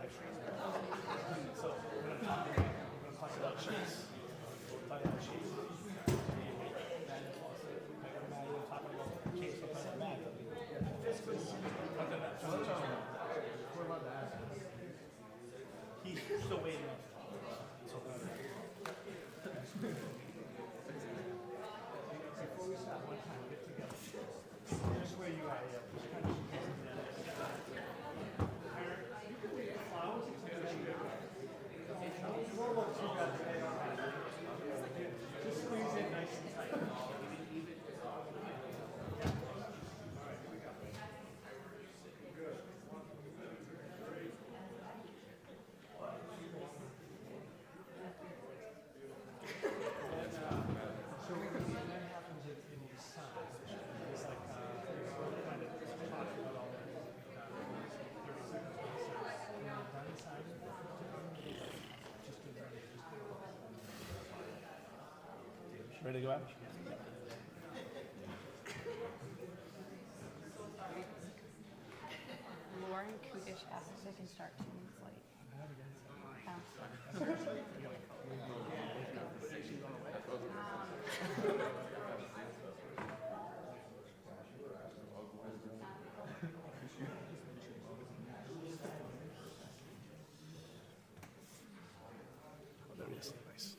So we're going to talk about Chase. We'll talk about Chase. He's still waiting. Before we start, one time, get together. Just where you are, just kind of just squeeze in nice and tight. Ready to go out? Lauren Kudish asked if they can start 2 minutes late. Oh, there he is. Nice.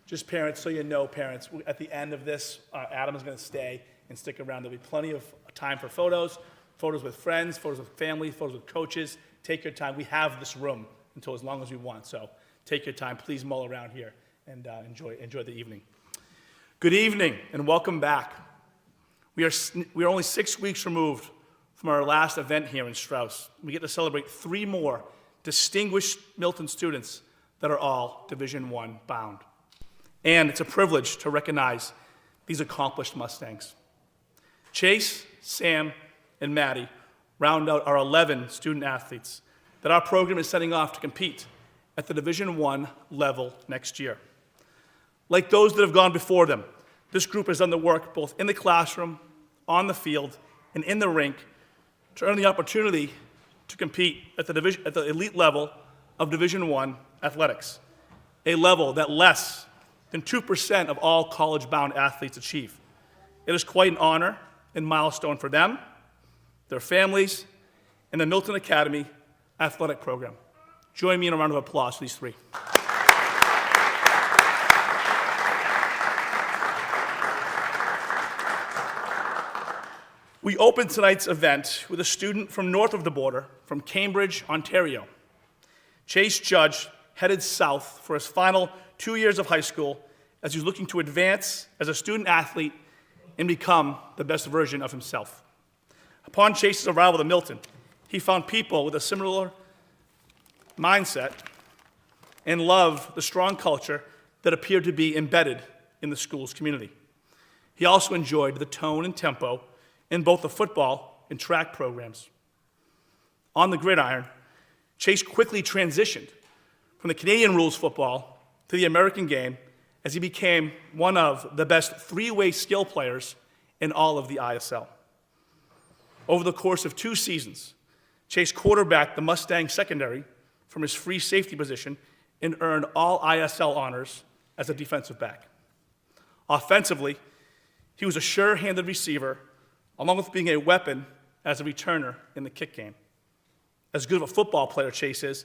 Just parents, so you know, parents, at the end of this, Adam is going to stay and stick around. There'll be plenty of time for photos with friends, photos with family, photos with coaches. Take your time. We have this room until as long as we want, so take your time. Please mull around here and enjoy the evening. Good evening and welcome back. We are only 6 weeks removed from our last event here in Strauss. We get to celebrate 3 more distinguished Milton students that are all Division I bound. And it's a privilege to recognize these accomplished Mustangs. Chase, Sam, and Maddie round out our 11 student athletes that our program is setting off to compete at the Division I level next year. Like those that have gone before them, this group has done the work both in the classroom, on the field, and in the rink to earn the opportunity to compete at the elite level of Division I athletics, a level that less than 2% of all college-bound athletes achieve. It is quite an honor and milestone for them, their families, and the Milton Academy athletic program. Join me in a round of applause for these 3. We opened tonight's event with a student from north of the border, from Cambridge, Ontario. Chase Judge headed south for his final 2 years of high school as he was looking to advance as a student athlete and become the best version of himself. Upon Chase's arrival to Milton, he found people with a similar mindset and loved the strong culture that appeared to be embedded in the school's community. He also enjoyed the tone and tempo in both the football and track programs. On the gridiron, Chase quickly transitioned from the Canadian rules football to the American game as he became one of the best 3-way skill players in all of the ISL. Over the course of 2 seasons, Chase quarterbacked the Mustang secondary from his free safety position and earned all ISL honors as a defensive back. Offensively, he was a sure-handed receiver, along with being a weapon as a returner in the kick game. As good of a football player Chase is,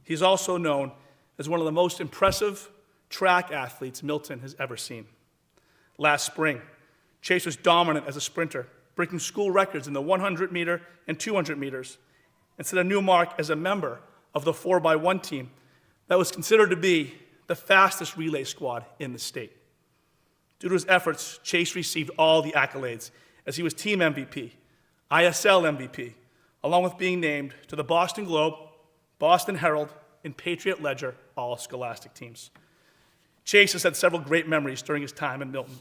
he's also known as one of the most impressive track athletes Milton has ever seen. Last spring, Chase was dominant as a sprinter, breaking school records in the 100-meter and 200 meters, and set a new mark as a member of the 4x1 team that was considered to be the fastest relay squad in the state. Due to his efforts, Chase received all the accolades as he was team MVP, ISL MVP, along with being named to the Boston Globe, Boston Herald, and Patriot Ledger all-scholastic teams. Chase has had several great memories during his time in Milton.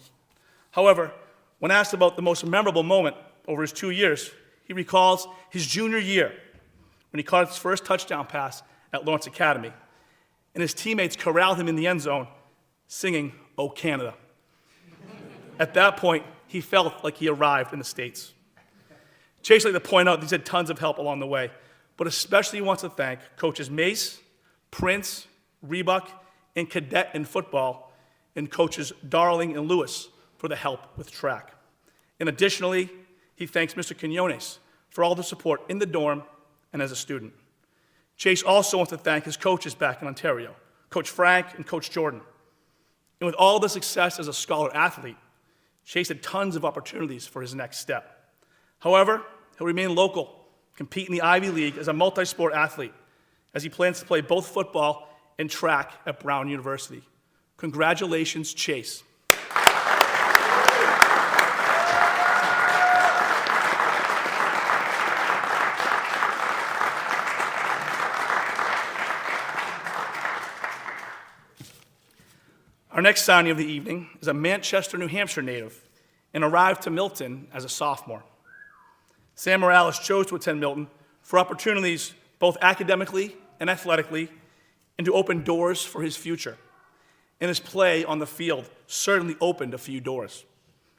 However, when asked about the most memorable moment over his 2 years, he recalls his junior year when he caught his first touchdown pass at Lawrence Academy, and his teammates corralled him in the end zone singing, "Oh, Canada." At that point, he felt like he arrived in the States. Chase would like to point out that he's had tons of help along the way, but especially wants to thank coaches Mace, Prince, Rebuck, and Cadet in football, and coaches Darling and Lewis for the help with track. And additionally, he thanks Mr. Quinones for all the support in the dorm and as a student. Chase also wants to thank his coaches back in Ontario, Coach Frank and Coach Jordan. And with all the success as a scholar athlete, Chase had tons of opportunities for his next step. However, he'll remain local, compete in the Ivy League as a multi-sport athlete, as he plans to play both football and track at Brown University. Congratulations, Chase. Our next signing of the evening is a Manchester, New Hampshire native and arrived to Milton as a sophomore. Sam Morales chose to attend Milton for opportunities both academically and athletically and to open doors for his future. And his play on the field certainly opened a few doors.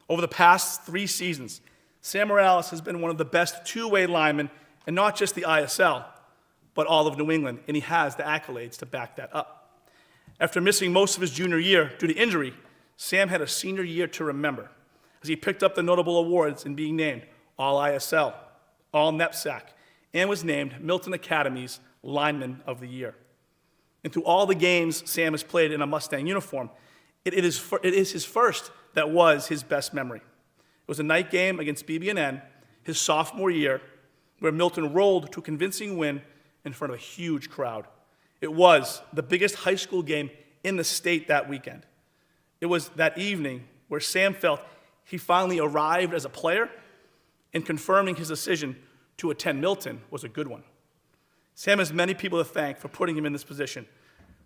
Over the past 3 seasons, Sam Morales has been one of the best two-way linemen in not just the ISL, but all of New England, and he has the accolades to back that up. After missing most of his junior year due to injury, Sam had a senior year to remember as he picked up the notable awards in being named All-ISL, All-NEPSAC, and was named Milton Academy's Lineman of the Year. And through all the games Sam has played in a Mustang uniform, it is his first that was his best memory. It was a night game against BB&N, his sophomore year, where Milton rolled to a convincing win in front of a huge crowd. It was the biggest high school game in the state that weekend. It was that evening where Sam felt he finally arrived as a player, and confirming his decision to attend Milton was a good one. Sam has many people to thank for putting him in this position,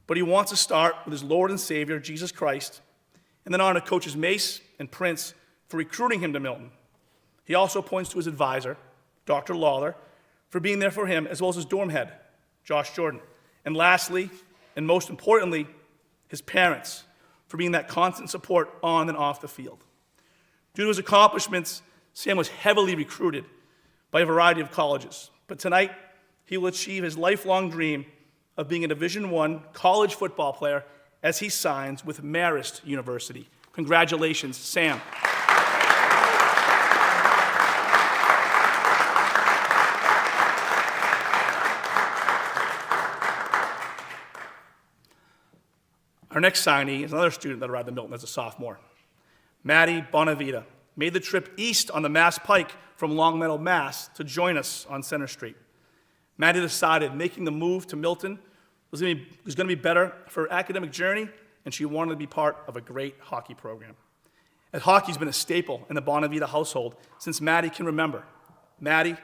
but he wants to start with his Lord and Savior, Jesus Christ, and then honor coaches Mace and Prince for recruiting him to Milton. He also points to his advisor, Dr. Lawler, for being there for him, as well as his dorm head, Josh Jordan. And lastly, and most importantly, his parents for being that constant support on and off the field. Due to his accomplishments, Sam was heavily recruited by a variety of colleges. But tonight, he will achieve his lifelong dream of being a Division I college football player as he signs with Marist University. Congratulations, Sam. Our next signee is another student that arrived in Milton as a sophomore. Maddie Bonavita made the trip east on the Mass Pike from Longmeadow, Mass, to join us on Center Street. Maddie decided making the move to Milton was going to be better for her academic journey, and she wanted to be part of a great hockey program. And hockey's been a staple in the Bonavita household since Maddie can remember. Maddie,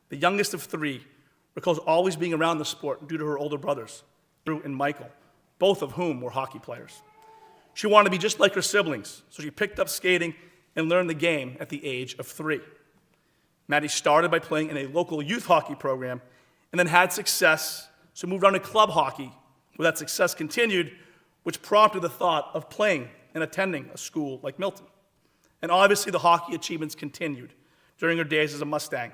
the youngest of 3, recalls always being around the sport due to her older brothers, Drew and Michael, both of whom were hockey players. She wanted to be just like her siblings, so she picked up skating and learned the game at the age of 3. Maddie started by playing in a local youth hockey program and then had success, so moved on to club hockey, where that success continued, which prompted the thought of playing and attending a school like Milton. And obviously the hockey achievements continued during her days as a Mustang.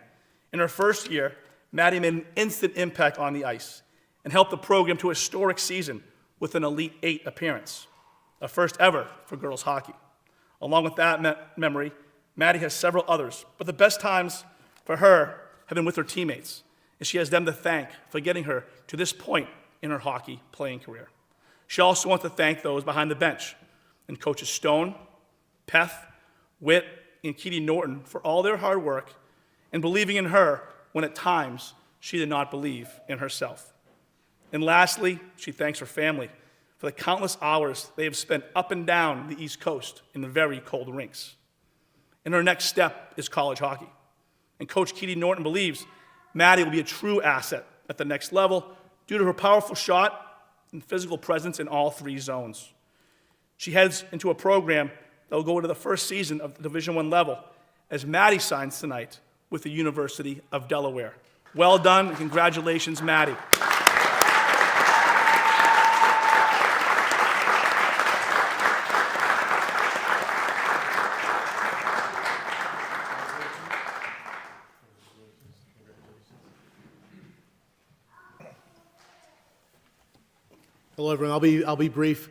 In her first year, Maddie made an instant impact on the ice and helped the program to a historic season with an Elite 8 appearance, a first ever for girls hockey. Along with that memory, Maddie has several others, but the best times for her have been with her teammates, and she has them to thank for getting her to this point in her hockey playing career. She also wants to thank those behind the bench, and coaches Stone, Peth, Witt, and Keedy Norton for all their hard work and believing in her when at times she did not believe in herself. And lastly, she thanks her family for the countless hours they have spent up and down the East Coast in the very cold rinks. And her next step is college hockey. And Coach Keedy Norton believes Maddie will be a true asset at the next level due to her powerful shot and physical presence in all 3 zones. She heads into a program that will go into the first season of the Division I level as Maddie signs tonight with the University of Delaware. Well done, and congratulations, Maddie. Hello, everyone. I'll be brief.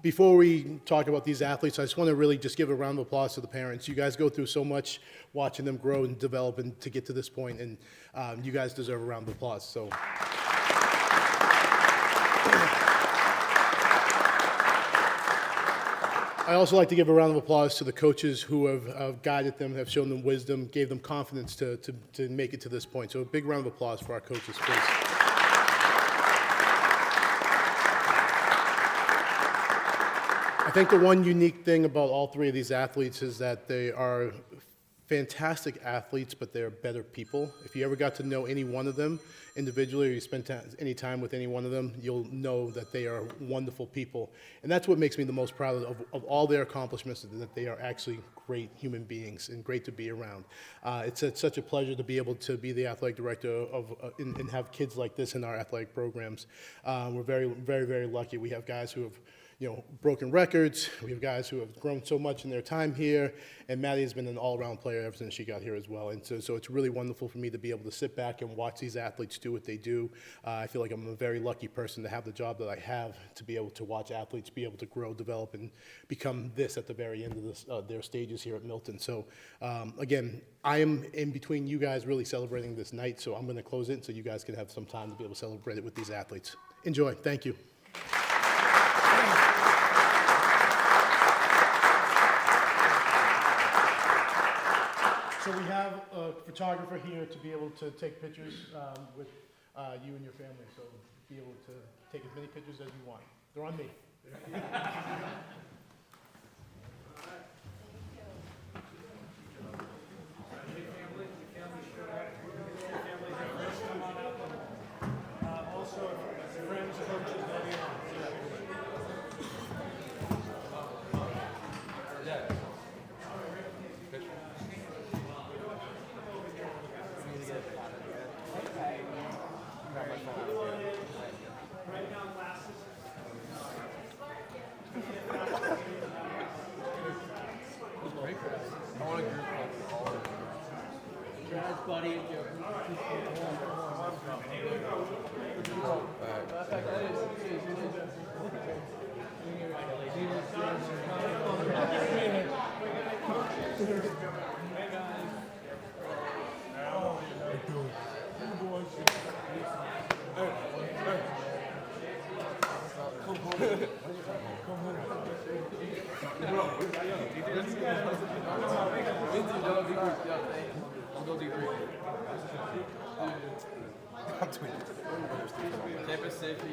Before we talk about these athletes, I just want to really just give a round of applause to the parents. You guys go through so much watching them grow and develop and to get to this point, and you guys deserve a round of applause. So. I also like to give a round of applause to the coaches who have guided them, have shown them wisdom, gave them confidence to make it to this point. So a big round of applause for our coaches, please. I think the one unique thing about all three of these athletes is that they are fantastic athletes, but they're better people. If you ever got to know any one of them individually, or you spent any time with any one of them, you'll know that they are wonderful people. And that's what makes me the most proud of all their accomplishments, is that they are actually great human beings and great to be around. It's such a pleasure to be able to be the athletic director and have kids like this in our athletic programs. We're very, very, very lucky. We have guys who have broken records. We have guys who have grown so much in their time here, and Maddie has been an all-around player ever since she got here as well. And so it's really wonderful for me to be able to sit back and watch these athletes do what they do. I feel like I'm a very lucky person to have the job that I have, to be able to watch athletes be able to grow, develop, and become this at the very end of their stages here at Milton. So again, I am in between you guys really celebrating this night, so I'm going to close it so you guys can have some time to be able to celebrate it with these athletes. Enjoy. Thank you. So we have a photographer here to be able to take pictures with you and your family. So be able to take as many pictures as you want. They're on me. Also, friends, coaches, buddy. Campus safety.